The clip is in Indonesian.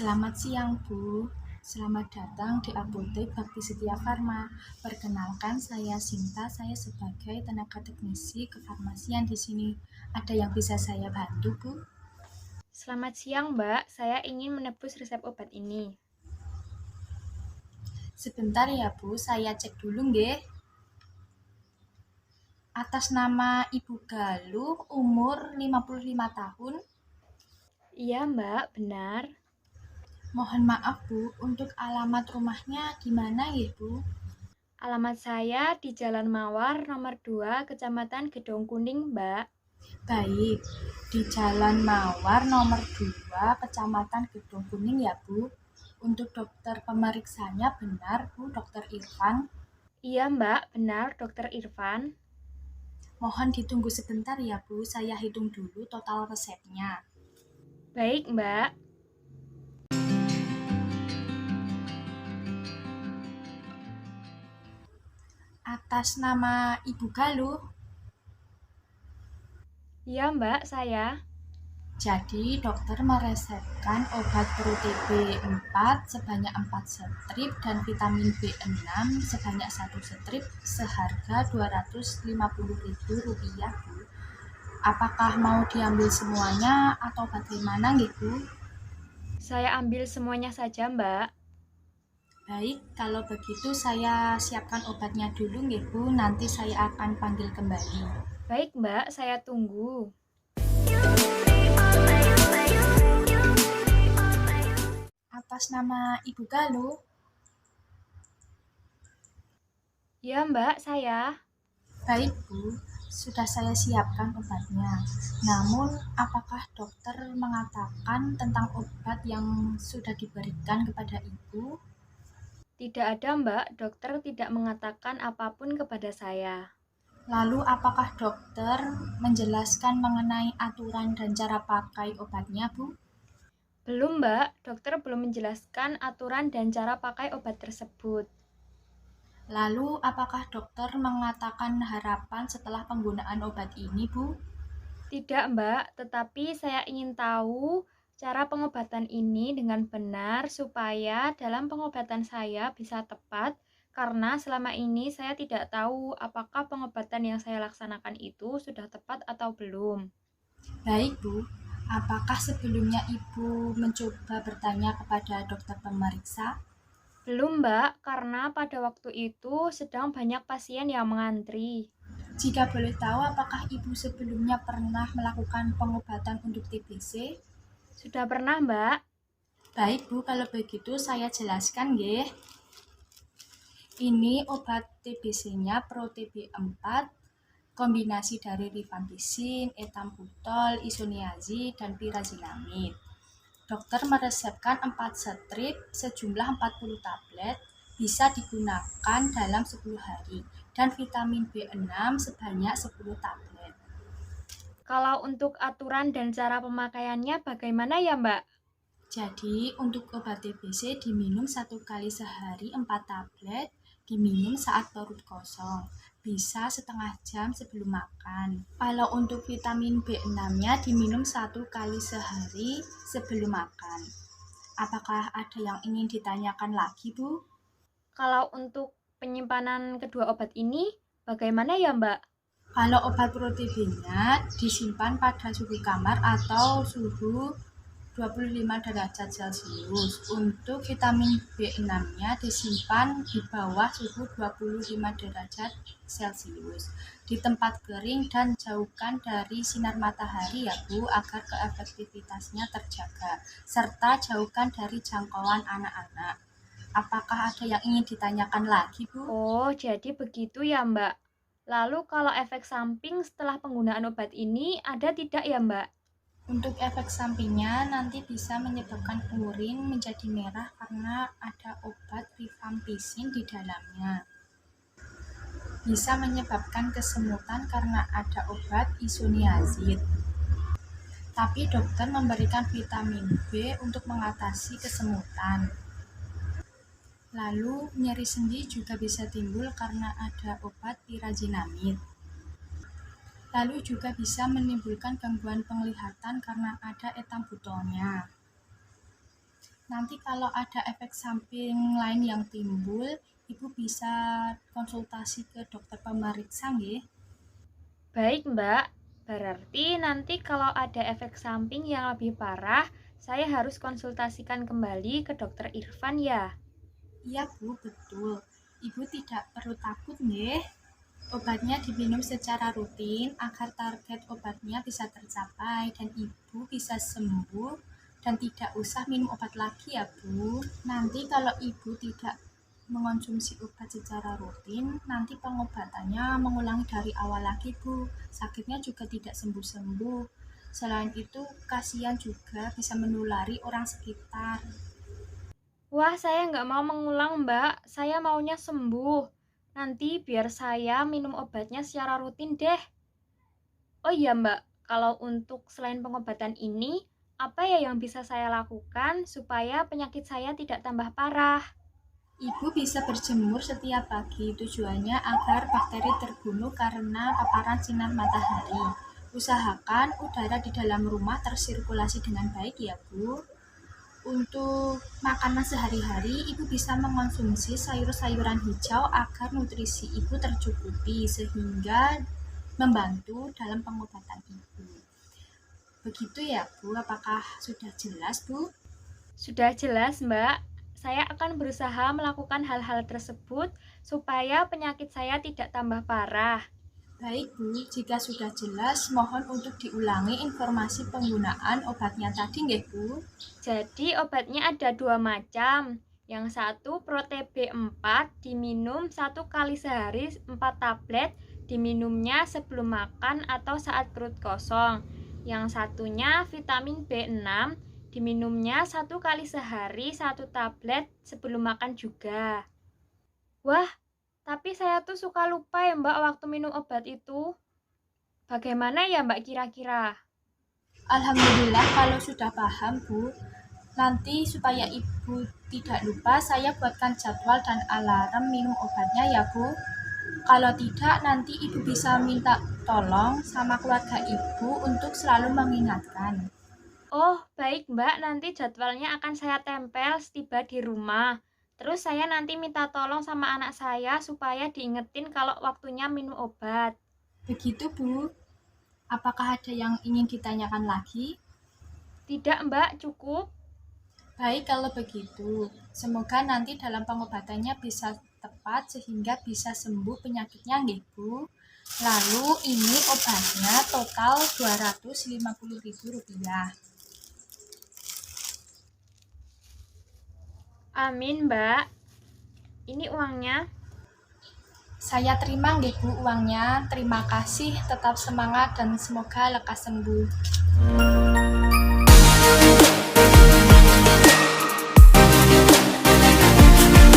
Selamat siang, Bu. Selamat datang di Apotek Bakti Setia Farma. Perkenalkan, saya Sinta. Saya sebagai tenaga teknisi kefarmasian di sini. Ada yang bisa saya bantu, Bu? Selamat siang, Mbak. Saya ingin menebus resep obat ini. Sebentar ya, Bu. Saya cek dulu, nggih. Atas nama Ibu Galuh, umur 55 tahun. Iya, Mbak, benar. Mohon maaf, Bu. Untuk alamat rumahnya gimana ya, Bu? Alamat saya di Jalan Mawar, nomor 2, Kecamatan Gedong Kuning, Mbak. Baik, di Jalan Mawar nomor 2, Kecamatan Gedung Kuning ya, Bu. Untuk dokter pemeriksanya benar, Bu, Dokter Irfan. Iya, Mbak, benar, Dokter Irfan. Mohon ditunggu sebentar ya, Bu. Saya hitung dulu total resepnya. Baik, Mbak. Atas nama Ibu Galuh, Iya, Mbak, saya. jadi dokter meresepkan obat Pro TB4 sebanyak 4 strip dan vitamin B6 sebanyak 1 strip seharga Rp250.000, Bu. Apakah mau diambil semuanya atau bagaimana, nggih, Bu? Saya ambil semuanya saja, Mbak. Baik, kalau begitu saya siapkan obatnya dulu, nggih, Bu. Nanti saya akan panggil kembali. Baik, Mbak, saya tunggu. Atas nama Ibu Galuh, Iya, Mbak, saya. baik, Bu. Sudah saya siapkan obatnya. Namun, apakah dokter mengatakan tentang obat yang sudah diberikan kepada Ibu? Tidak ada, Mbak. Dokter tidak mengatakan apapun kepada saya. Lalu, apakah dokter menjelaskan mengenai aturan dan cara pakai obatnya, Bu? Belum, Mbak. Dokter belum menjelaskan aturan dan cara pakai obat tersebut. Lalu, apakah dokter mengatakan harapan setelah penggunaan obat ini, Bu? Tidak, Mbak, tetapi saya ingin tahu cara pengobatan ini dengan benar supaya dalam pengobatan saya bisa tepat, karena selama ini saya tidak tahu apakah pengobatan yang saya laksanakan itu sudah tepat atau belum. Baik, Bu. Apakah sebelumnya Ibu mencoba bertanya kepada dokter pemeriksa? Belum, Mbak, karena pada waktu itu sedang banyak pasien yang mengantri. Jika boleh tahu, apakah Ibu sebelumnya pernah melakukan pengobatan untuk TBC? Sudah pernah, Mbak? Baik, Bu. Kalau begitu saya jelaskan, nggih. Ini obat TBC-nya Pro TB4, kombinasi dari rifampicin, etambutol, isoniazid, dan pirazinamid. Dokter meresepkan 4 strip sejumlah 40 tablet, bisa digunakan dalam 10 hari, dan vitamin B6 sebanyak 10 tablet. Kalau untuk aturan dan cara pemakaiannya bagaimana ya, Mbak? Jadi, untuk obat TBC diminum 1 kali sehari 4 tablet, diminum saat perut kosong, bisa setengah jam sebelum makan. Kalau untuk vitamin B6-nya diminum 1 kali sehari sebelum makan. Apakah ada yang ingin ditanyakan lagi, Bu? Kalau untuk penyimpanan kedua obat ini bagaimana ya, Mbak? Kalau obat Pro TB-nya disimpan pada suhu kamar atau suhu 25 derajat Celcius. Untuk vitamin B6-nya disimpan di bawah suhu 25 derajat Celcius. Di tempat kering dan jauhkan dari sinar matahari ya, Bu, agar keefektivitasnya terjaga. Serta jauhkan dari jangkauan anak-anak. Apakah ada yang ingin ditanyakan lagi, Bu? Oh, jadi begitu ya, Mbak. Lalu kalau efek samping setelah penggunaan obat ini ada tidak ya, Mbak? Untuk efek sampingnya nanti bisa menyebabkan urin menjadi merah karena ada obat rifampicin di dalamnya. Bisa menyebabkan kesemutan karena ada obat isoniazid. Tapi dokter memberikan vitamin B untuk mengatasi kesemutan. Lalu nyeri sendi juga bisa timbul karena ada obat pirazinamid. Lalu juga bisa menimbulkan gangguan penglihatan karena ada etambutolnya. Nanti kalau ada efek samping lain yang timbul, Ibu bisa konsultasi ke dokter pemeriksa nggih. Baik, Mbak. Berarti nanti kalau ada efek samping yang lebih parah, saya harus konsultasikan kembali ke dokter Irfan ya. Iya Bu, betul. Ibu tidak perlu takut nggih. Obatnya diminum secara rutin agar target obatnya bisa tercapai dan Ibu bisa sembuh dan tidak usah minum obat lagi ya Bu. Nanti kalau Ibu tidak mengonsumsi obat secara rutin, nanti pengobatannya mengulangi dari awal lagi Bu. Sakitnya juga tidak sembuh-sembuh. Selain itu, kasihan juga bisa menulari orang sekitar. Wah, saya nggak mau mengulang, Mbak. Saya maunya sembuh. Nanti biar saya minum obatnya secara rutin deh. Oh iya, Mbak. Kalau untuk selain pengobatan ini, apa ya yang bisa saya lakukan supaya penyakit saya tidak tambah parah? Ibu bisa berjemur setiap pagi, tujuannya agar bakteri terbunuh karena paparan sinar matahari. Usahakan udara di dalam rumah tersirkulasi dengan baik ya Bu. Untuk makanan sehari-hari, Ibu bisa mengonsumsi sayur-sayuran hijau agar nutrisi Ibu tercukupi sehingga membantu dalam pengobatan Ibu. Begitu ya Bu, apakah sudah jelas Bu? Sudah jelas, Mbak. Saya akan berusaha melakukan hal-hal tersebut supaya penyakit saya tidak tambah parah. Baik Bu, jika sudah jelas, mohon untuk diulangi informasi penggunaan obatnya tadi nggih Bu. Jadi obatnya ada 2 macam. Yang satu Prote B4 diminum 1 kali sehari 4 tablet, diminumnya sebelum makan atau saat perut kosong. Yang satunya vitamin B6 diminumnya 1 kali sehari 1 tablet sebelum makan juga. Wah, tapi saya tuh suka lupa ya Mbak waktu minum obat itu. Bagaimana ya Mbak kira-kira? Alhamdulillah kalau sudah paham Bu. Nanti supaya Ibu tidak lupa, saya buatkan jadwal dan alarm minum obatnya ya Bu. Kalau tidak, nanti Ibu bisa minta tolong sama keluarga Ibu untuk selalu mengingatkan. Oh, baik Mbak, nanti jadwalnya akan saya tempel setiba di rumah. Terus saya nanti minta tolong sama anak saya supaya diingetin kalau waktunya minum obat. Begitu Bu. Apakah ada yang ingin ditanyakan lagi? Tidak Mbak, cukup. Baik kalau begitu. Semoga nanti dalam pengobatannya bisa tepat sehingga bisa sembuh penyakitnya nggih Bu. Lalu ini obatnya total Rp250.000. Amin Mbak. Ini uangnya. Saya terima nggih Bu uangnya. Terima kasih, tetap semangat dan semoga lekas sembuh.